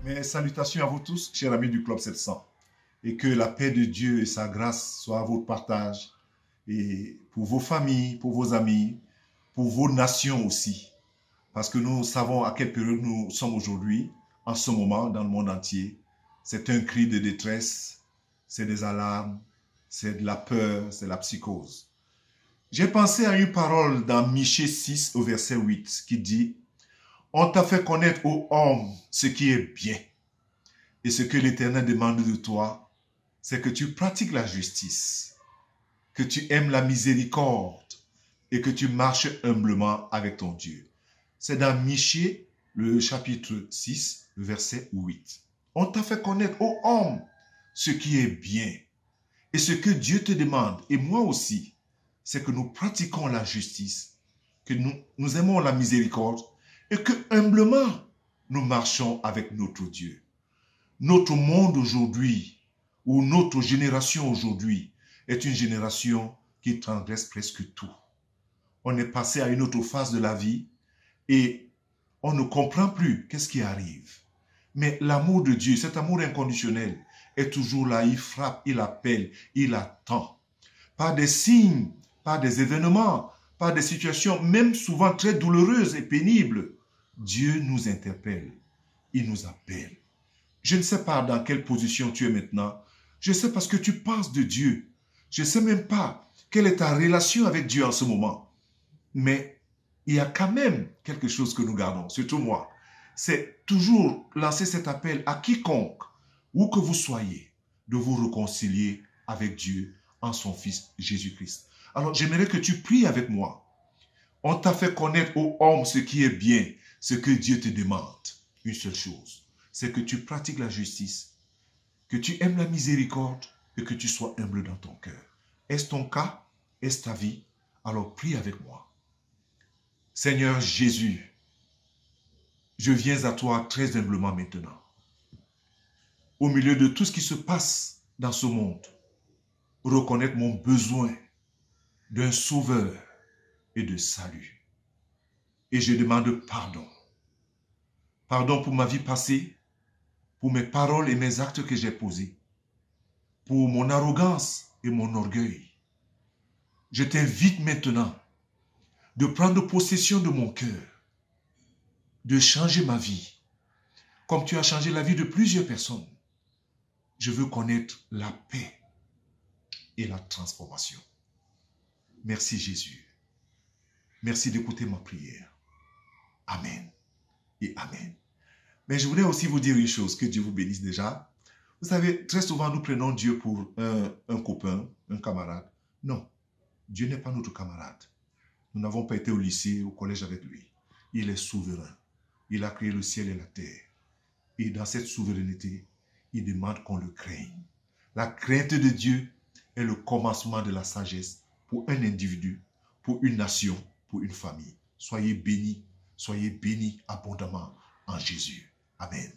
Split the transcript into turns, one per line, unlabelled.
Mes salutations à vous tous, chers amis du Club 700. Et que la paix de Dieu et sa grâce soient à votre partage. Et pour vos familles, pour vos amis, pour vos nations aussi. Parce que nous savons à quelle période nous sommes aujourd'hui, en ce moment, dans le monde entier. C'est un cri de détresse, c'est des alarmes, c'est de la peur, c'est la psychose. J'ai pensé à une parole dans Michée 6 au verset 8 qui dit « On t'a fait connaître, ô homme, ce qui est bien. Et ce que l'Éternel demande de toi, c'est que tu pratiques la justice, que tu aimes la miséricorde et que tu marches humblement avec ton Dieu. » C'est dans Michée, le chapitre 6, le verset 8. On t'a fait connaître, ô homme, ce qui est bien. Et ce que Dieu te demande, et moi aussi, c'est que nous pratiquons la justice, que nous aimons la miséricorde et que humblement nous marchons avec notre Dieu. Notre monde aujourd'hui, ou notre génération aujourd'hui, est une génération qui transgresse presque tout. On est passé à une autre phase de la vie et on ne comprend plus qu'est-ce qui arrive. Mais l'amour de Dieu, cet amour inconditionnel, est toujours là. Il frappe, il appelle, il attend. Par des signes, par des événements, par des situations, même souvent très douloureuses et pénibles, Dieu nous interpelle, il nous appelle. Je ne sais pas dans quelle position tu es maintenant. Je sais parce que tu penses de Dieu. Je ne sais même pas quelle est ta relation avec Dieu en ce moment. Mais il y a quand même quelque chose que nous gardons, surtout moi. C'est toujours lancer cet appel à quiconque, où que vous soyez, de vous réconcilier avec Dieu en son Fils Jésus-Christ. Alors j'aimerais que tu pries avec moi. On t'a fait connaître, ô homme, ce qui est bien, ce que Dieu te demande. Une seule chose, c'est que tu pratiques la justice, que tu aimes la miséricorde et que tu sois humble dans ton cœur. Est-ce ton cas? Est-ce ta vie? Alors prie avec moi. Seigneur Jésus, je viens à toi très humblement maintenant. Au milieu de tout ce qui se passe dans ce monde, reconnaître mon besoin d'un sauveur et de salut. Et je demande pardon. Pardon pour ma vie passée, pour mes paroles et mes actes que j'ai posés, pour mon arrogance et mon orgueil. Je t'invite maintenant de prendre possession de mon cœur, de changer ma vie, comme tu as changé la vie de plusieurs personnes. Je veux connaître la paix et la transformation. Merci Jésus. Merci d'écouter ma prière. Amen et Amen. Mais je voulais aussi vous dire une chose, que Dieu vous bénisse déjà. Vous savez, très souvent nous prenons Dieu pour un copain, un camarade. Non, Dieu n'est pas notre camarade. Nous n'avons pas été au lycée, au collège avec lui. Il est souverain. Il a créé le ciel et la terre. Et dans cette souveraineté, il demande qu'on le craigne. La crainte de Dieu est le commencement de la sagesse pour un individu, pour une nation, pour une famille. Soyez bénis abondamment en Jésus. Amen.